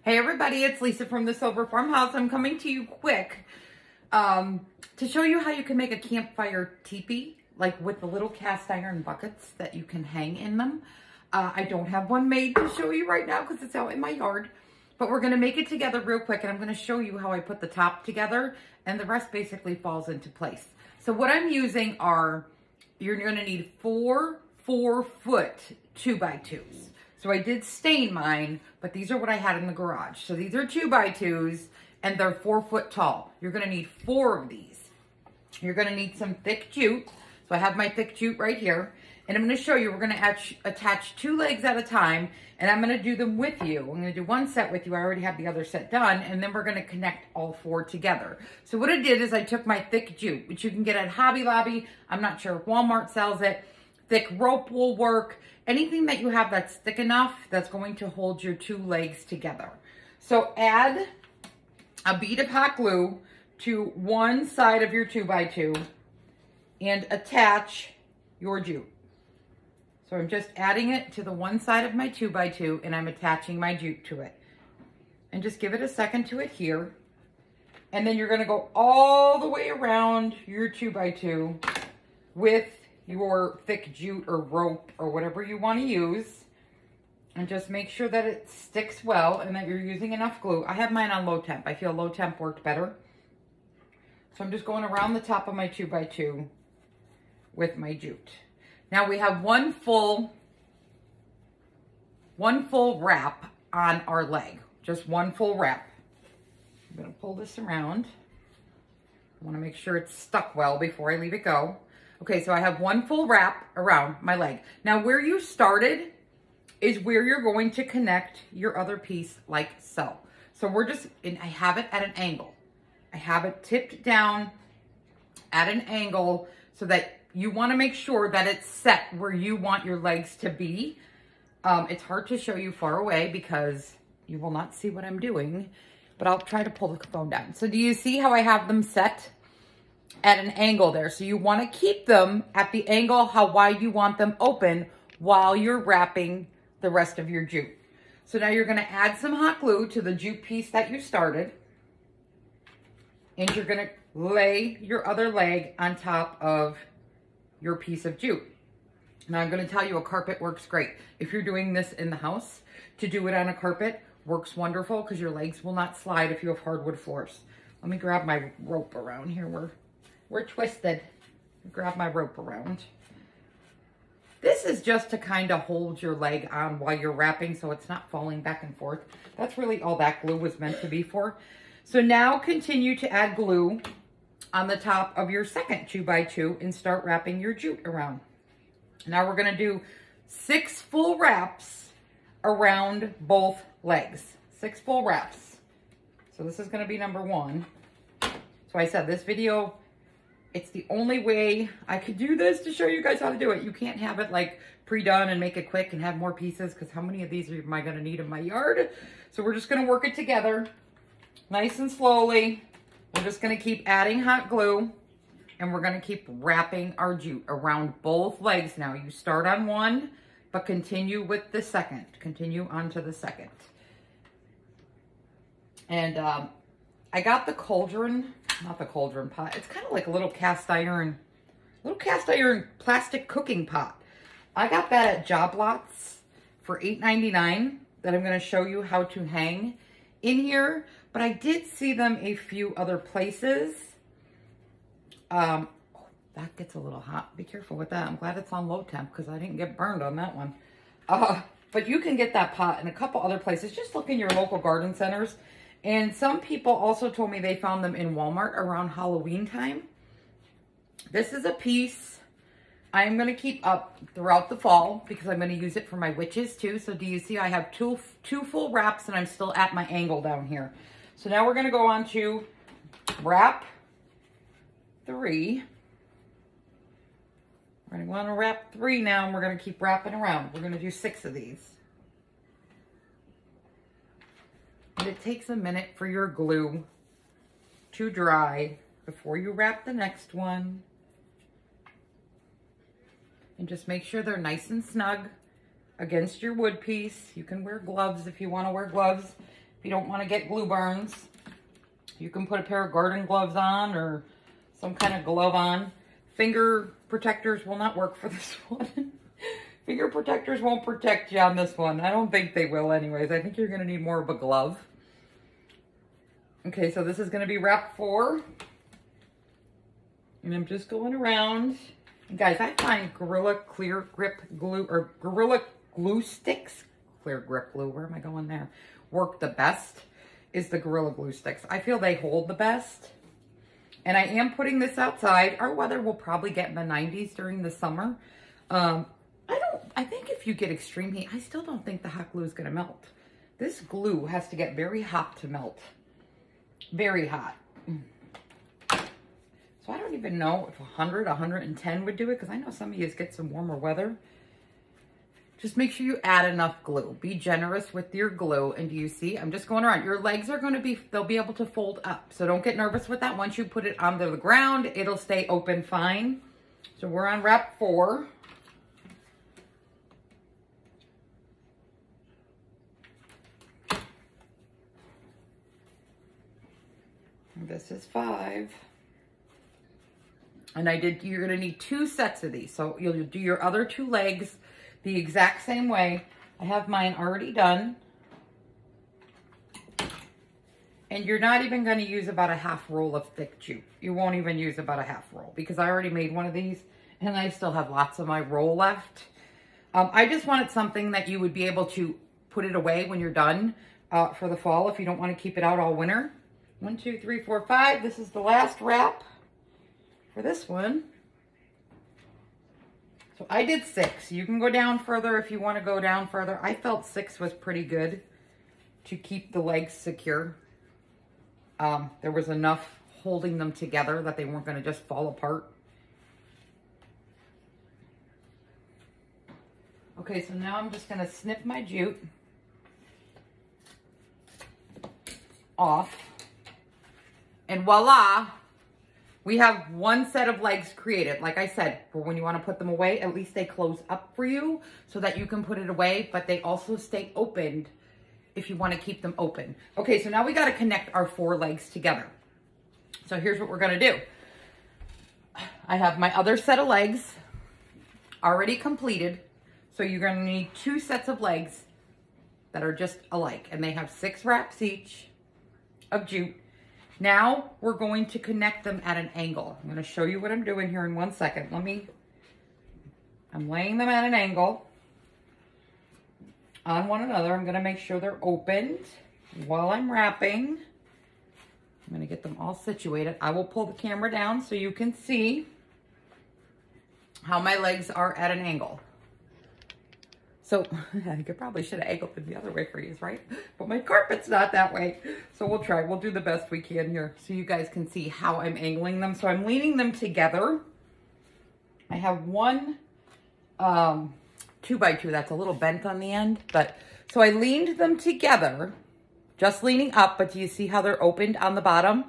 Hey everybody, it's Lisa from the Silver Farmhouse. I'm coming to you quick to show you how you can make a campfire teepee, like with the little cast iron buckets that you can hang in them. I don't have one made to show you right now because it's out in my yard, but we're gonna make it together real quick and I'm gonna show you how I put the top together and the rest basically falls into place. So what I'm using are, you're gonna need four 4-foot 2x2s. So I did stain mine, but these are what I had in the garage. So these are 2x2s and they're 4 foot tall. You're gonna need 4 of these. You're gonna need some thick jute. So I have my thick jute right here. And I'm gonna show you, we're gonna attach 2 legs at a time and I'm gonna do them with you. I'm gonna do one set with you. I already have the other set done. And then we're gonna connect all 4 together. So what I did is I took my thick jute, which you can get at Hobby Lobby. I'm not sure if Walmart sells it. Thick rope will work. Anything that you have that's thick enough that's going to hold your 2 legs together. So add a bead of hot glue to one side of your 2x2 and attach your jute. So I'm just adding it to the one side of my 2x2 and I'm attaching my jute to it. And just give it a second to adhere. And then you're gonna go all the way around your 2x2 with your thick jute or rope or whatever you want to use, and just make sure that it sticks well and that you're using enough glue. I have mine on low temp. I feel low temp worked better. So I'm just going around the top of my 2x2 with my jute. Now we have one full wrap on our leg, just one full wrap. I'm going to pull this around. I want to make sure it's stuck well before I leave it go. Okay, so I have one full wrap around my leg. Now where you started is where you're going to connect your other piece like so. So we're just, and I have it at an angle. I have it tipped down at an angle so that you want to make sure that it's set where you want your legs to be. It's hard to show you far away because you will not see what I'm doing, but I'll try to pull the phone down. So do you see how I have them set at an angle there? So you want to keep them at the angle how wide you want them open while you're wrapping the rest of your jute. So now you're going to add some hot glue to the jute piece that you started. And you're going to lay your other leg on top of your piece of jute. Now I'm going to tell you, a carpet works great. If you're doing this in the house, to do it on a carpet works wonderful because your legs will not slide if you have hardwood floors. Let me grab my rope around here. We're twisted. Grab my rope around. This is just to kind of hold your leg on while you're wrapping so it's not falling back and forth. That's really all that glue was meant to be for. So now continue to add glue on the top of your second 2x2 and start wrapping your jute around. Now we're going to do 6 full wraps around both legs. 6 full wraps. So this is going to be number 1. So I said this video, it's the only way I could do this to show you guys how to do it. You can't have it like pre-done and make it quick and have more pieces because how many of these am I going to need in my yard? So we're just going to work it together nice and slowly. We're just going to keep adding hot glue and we're going to keep wrapping our jute around both legs now. You start on one, but continue with the second. Continue onto the second. And I got the cauldron, not the cauldron pot. It's kind of like a little cast iron plastic cooking pot. I got that at Job Lots for $8.99 that I'm going to show you how to hang in here. But I did see them a few other places. Oh, that gets a little hot. Be careful with that. I'm glad it's on low temp because I didn't get burned on that one. But you can get that pot in a couple other places. Just look in your local garden centers. And some people also told me they found them in Walmart around Halloween time. This is a piece I'm going to keep up throughout the fall because I'm going to use it for my witches too. So do you see I have two full wraps and I'm still at my angle down here. So now we're going to go on to wrap 3. We're going to want to wrap 3 now and we're going to keep wrapping around. We're going to do 6 of these. And it takes a minute for your glue to dry before you wrap the next one. And just make sure they're nice and snug against your wood piece. You can wear gloves if you want to wear gloves. If you don't want to get glue burns, you can put a pair of garden gloves on or some kind of glove on. Finger protectors will not work for this one. Finger protectors won't protect you on this one. I don't think they will anyways. I think you're going to need more of a glove. Okay, so this is going to be wrap 4. And I'm just going around. And guys, I find Gorilla Clear Grip Glue or Gorilla Glue Sticks, Clear Grip Glue, where am I going there? Work the best is the Gorilla Glue Sticks. I feel they hold the best. And I am putting this outside. Our weather will probably get in the 90s during the summer. I think if you get extreme heat, I still don't think the hot glue is going to melt. This glue has to get very hot to melt. Very hot. So I don't even know if 100, 110 would do it, because I know some of you get some warmer weather. Just make sure you add enough glue. Be generous with your glue. And do you see? I'm just going around. Your legs are going to be, they'll be able to fold up. So don't get nervous with that. Once you put it onto the ground, it'll stay open fine. So we're on wrap 4. This is 5. And you're going to need 2 sets of these. So you'll do your other 2 legs the exact same way. I have mine already done. And you're not even going to use about a half roll of thick jute. You won't even use about a half roll because I already made one of these and I still have lots of my roll left. I just wanted something that you would be able to put it away when you're done for the fall if you don't want to keep it out all winter. 1, 2, 3, 4, 5. This is the last wrap for this one. So I did 6. You can go down further if you want to go down further. I felt 6 was pretty good to keep the legs secure. There was enough holding them together that they weren't going to just fall apart. Okay, so now I'm just going to snip my jute off. And voila, we have 1 set of legs created. Like I said, for when you want to put them away, at least they close up for you so that you can put it away, but they also stay opened if you want to keep them open. Okay, so now we got to connect our 4 legs together. So here's what we're going to do. I have my other set of legs already completed. So you're going to need 2 sets of legs that are just alike, and they have 6 wraps each of jute. Now we're going to connect them at an angle. I'm going to show you what I'm doing here in 1 second. I'm laying them at an angle on one another. I'm going to make sure they're opened while I'm wrapping. I'm going to get them all situated. I will pull the camera down so you can see how my legs are at an angle. So I probably should have angled them the other way for you, right? But my carpet's not that way. So we'll try. We'll do the best we can here so you guys can see how I'm angling them. So I'm leaning them together. I have one 2x2 that's a little bent on the end. So I leaned them together, just leaning up. But do you see how they're opened on the bottom?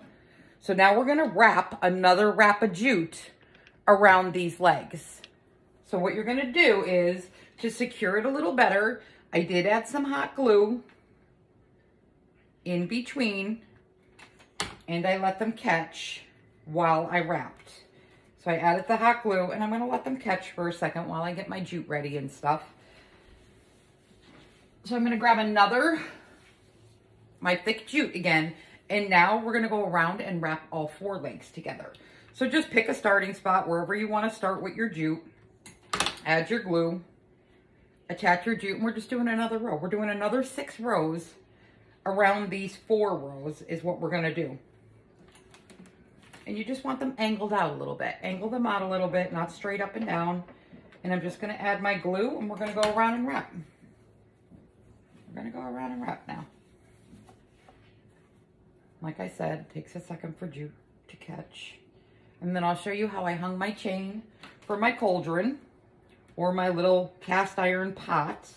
So now we're going to wrap another wrap of jute around these legs. So what you're going to do is, to secure it a little better, I did add some hot glue in between, and I let them catch while I wrapped. So I added the hot glue, and I'm going to let them catch for a second while I get my jute ready and stuff. So I'm going to grab my thick jute again, and now we're going to go around and wrap all 4 legs together. So just pick a starting spot wherever you want to start with your jute. Add your glue. Attach your jute, and we're just doing another row. We're doing another 6 rows around these 4 rows is what we're going to do. And you just want them angled out a little bit. Angle them out a little bit, not straight up and down. And I'm just going to add my glue, and we're going to go around and wrap. We're going to go around and wrap now. Like I said, it takes a second for jute to catch. And then I'll show you how I hung my chain for my cauldron, or my little cast iron pot.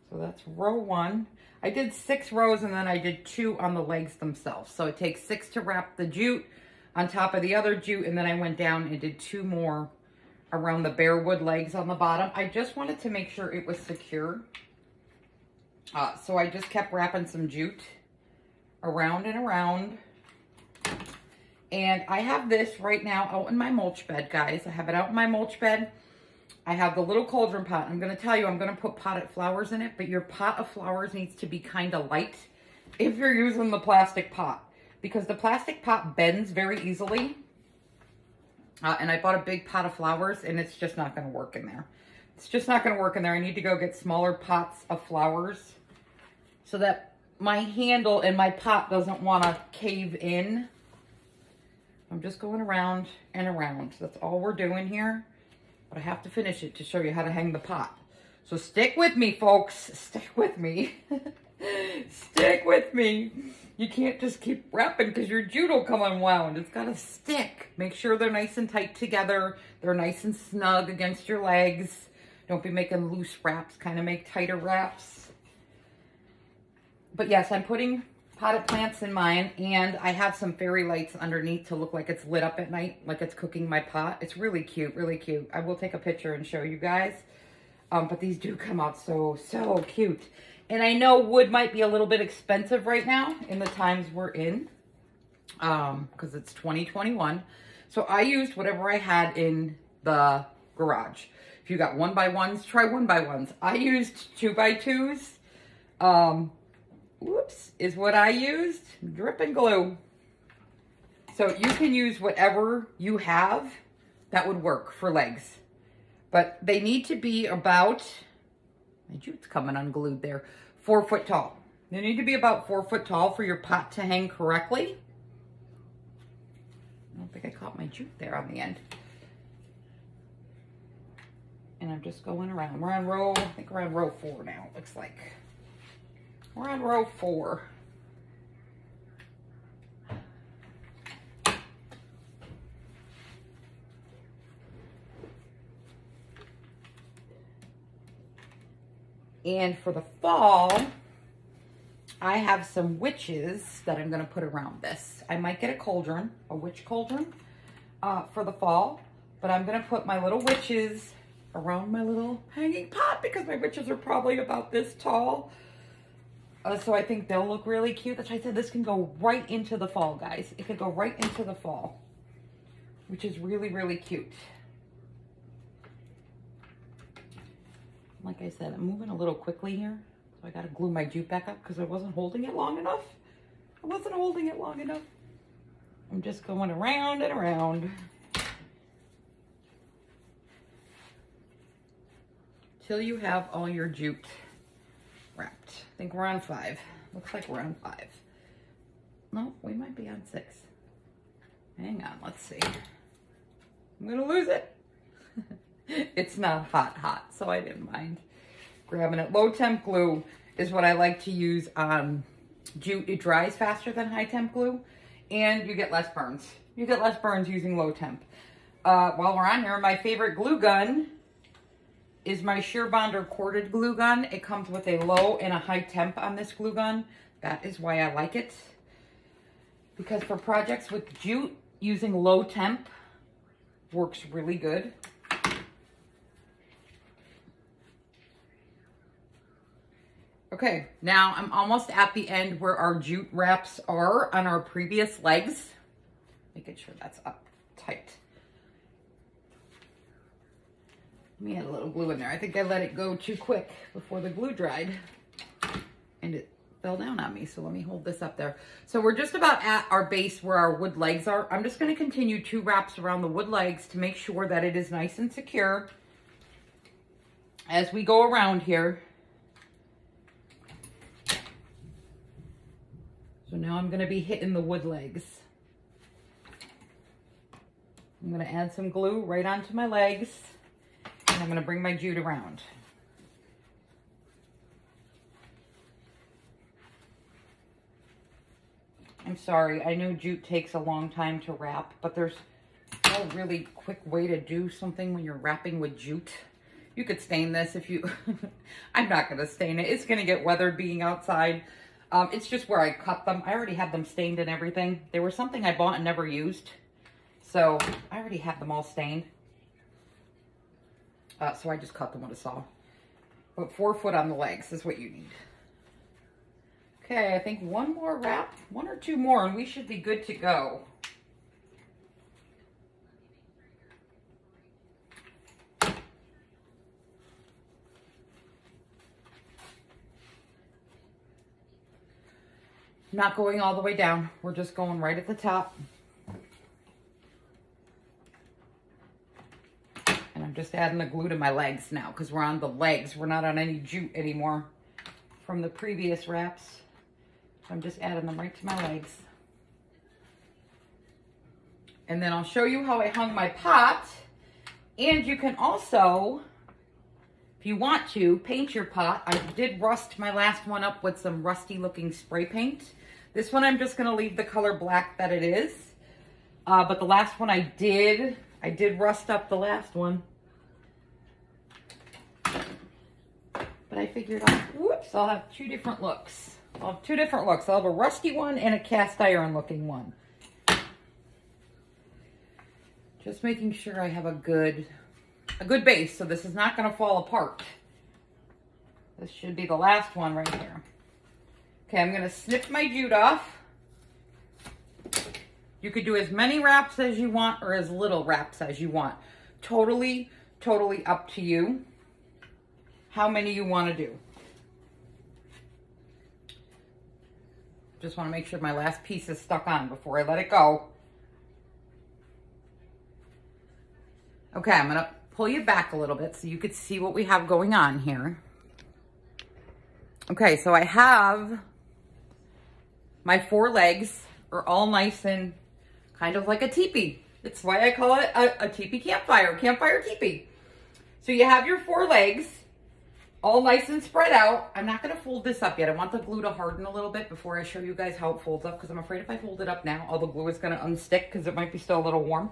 So that's row 1. I did 6 rows, and then I did 2 on the legs themselves. So it takes 6 to wrap the jute on top of the other jute, and then I went down and did 2 more around the bare wood legs on the bottom. I just wanted to make sure it was secure. So I just kept wrapping some jute around and around. And I have this right now out in my mulch bed, guys. I have it out in my mulch bed. I have the little cauldron pot. I'm going to tell you, I'm going to put potted flowers in it, but your pot of flowers needs to be kind of light if you're using the plastic pot, because the plastic pot bends very easily. And I bought a big pot of flowers, and it's just not going to work in there. It's just not going to work in there. I need to go get smaller pots of flowers so that my handle and my pot doesn't want to cave in. I'm just going around and around. That's all we're doing here. But I have to finish it to show you how to hang the pot. So stick with me, folks. Stick with me. Stick with me. You can't just keep wrapping because your jute will come unwound. It's got to stick. Make sure they're nice and tight together. They're nice and snug against your legs. Don't be making loose wraps. Kind of make tighter wraps. But yes, I'm putting potted plants in mine, and I have some fairy lights underneath to look like it's lit up at night, like it's cooking my pot. It's really cute, really cute. I will take a picture and show you guys. But these do come out so cute. And I know wood might be a little bit expensive right now in the times we're in, because it's 2021. So I used whatever I had in the garage. If you got 1x1s, try 1x1s. I used 2x2s. Whoops, is what I used. Drip and glue. So you can use whatever you have that would work for legs. But they need to be about, my jute's coming unglued there, 4 foot tall. They need to be about 4 foot tall for your pot to hang correctly. I don't think I caught my jute there on the end. And I'm just going around. We're on row, I think we're on row 4 now, it looks like. We're on row 4. And for the fall, I have some witches that I'm going to put around this. I might get a cauldron, a witch cauldron, for the fall. But I'm going to put my little witches around my little hanging pot because my witches are probably about this tall. So I think they'll look really cute. That's why I said this can go right into the fall, guys. It could go right into the fall, which is really, really cute. Like I said, I'm moving a little quickly here. So I got to glue my jute back up because I wasn't holding it long enough. I wasn't holding it long enough. I'm just going around and around. Till you have all your jute wrapped. I think we're on 5. Looks like we're on 5. No, we might be on 6. Hang on, let's see. I'm gonna lose it. It's not hot, so I didn't mind grabbing it. Low temp glue is what I like to use on jute. It dries faster than high temp glue, and you get less burns. You get less burns using low temp. While we're on here, my favorite glue gun is my Sheer Bonder corded glue gun. It comes with a low and a high temp on this glue gun. That is why I like it. Because for projects with jute, using low temp works really good. Okay, now I'm almost at the end where our jute wraps are on our previous legs. Making sure that's up tight. Let me add a little glue in there. I think I let it go too quick before the glue dried and it fell down on me. So let me hold this up there. So we're just about at our base where our wood legs are. I'm just going to continue 2 wraps around the wood legs to make sure that it is nice and secure as we go around here. So now I'm going to be hitting the wood legs. I'm going to add some glue right onto my legs. And I'm going to bring my jute around. I'm sorry, I know jute takes a long time to wrap, but there's no really quick way to do something when you're wrapping with jute. You could stain this if you... I'm not going to stain it. It's going to get weathered being outside. It's just where I cut them. I already had them stained and everything. They were something I bought and never used. So I already had them all stained. So I just cut them with a saw. But 4 foot on the legs is what you need. Okay, I think one more wrap, one or two more, and we should be good to go. Not going all the way down. We're just going right at the top. And I'm just adding the glue to my legs now because we're on the legs. We're not on any jute anymore from the previous wraps. So I'm just adding them right to my legs. And then I'll show you how I hung my pot. And you can also, if you want to, paint your pot. I did rust my last one up with some rusty looking spray paint. This one I'm just going to leave the color black that it is. But the last one I did rust up the last one. But I figured out, whoops, I'll have two different looks. I'll have two different looks. I'll have a rusty one and a cast iron looking one. Just making sure I have a good base so this is not going to fall apart. This should be the last one right here. Okay, I'm going to snip my jute off. You could do as many wraps as you want or as little wraps as you want. Totally up to you how many you want to do. Just want to make sure my last piece is stuck on before I let it go. Okay, I'm going to pull you back a little bit so you could see what we have going on here. Okay, so I have my four legs are all nice and kind of like a teepee. It's why I call it a teepee campfire, campfire teepee. So you have your four legs all nice and spread out. I'm not going to fold this up yet. I want the glue to harden a little bit before I show you guys how it folds up because I'm afraid if I fold it up now, all the glue is going to unstick because it might be still a little warm.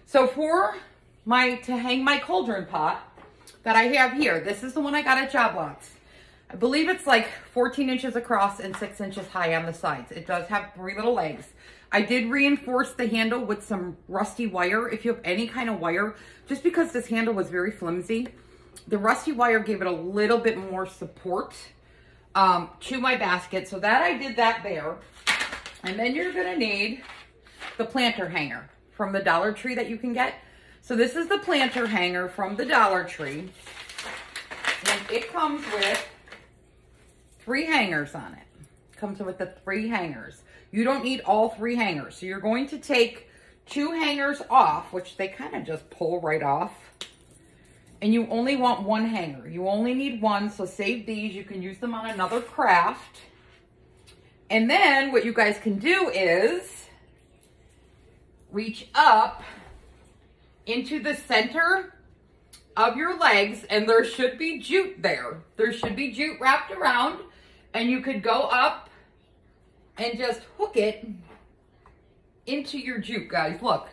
So to hang my cauldron pot that I have here, this is the one I got at Job Lots. I believe it's like 14 inches across and 6 inches high on the sides. It does have 3 little legs. I did reinforce the handle with some rusty wire. If you have any kind of wire, just because this handle was very flimsy, the rusty wire gave it a little bit more support to my basket. So that I did that there. And then you're gonna need the planter hanger from the Dollar Tree that you can get. So this is the planter hanger from the Dollar Tree. And it comes with 3 hangers on it. Comes with the 3 hangers. You don't need all 3 hangers. So you're going to take 2 hangers off, which they kind of just pull right off. And you only want 1 hanger. You only need 1, so save these. You can use them on another craft. And then what you guys can do is reach up into the center of your legs, and there should be jute there. There should be jute wrapped around, and you could go up and just hook it into your jute, guys. Look,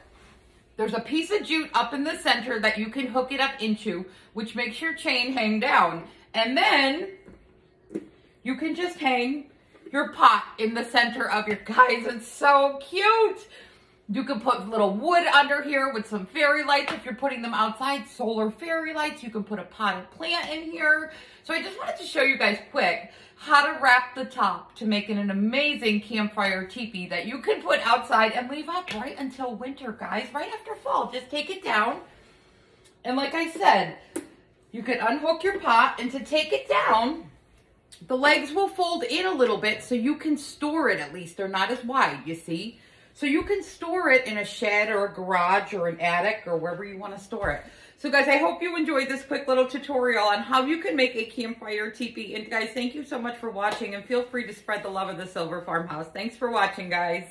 there's a piece of jute up in the center that you can hook it up into, which makes your chain hang down. And then you can just hang your pot in the center of your, guys, it's so cute. You can put little wood under here with some fairy lights if you're putting them outside, solar fairy lights. You can put a potted plant in here. So I just wanted to show you guys quick how to wrap the top to make it an amazing campfire teepee that you can put outside and leave up right until winter, guys, right after fall. Just take it down. And like I said, you can unhook your pot, and to take it down, the legs will fold in a little bit so you can store it at least. They're not as wide, you see? So you can store it in a shed or a garage or an attic or wherever you want to store it. So guys, I hope you enjoyed this quick little tutorial on how you can make a campfire teepee. And guys, thank you so much for watching, and feel free to spread the love of the Silver Farmhouse. Thanks for watching, guys.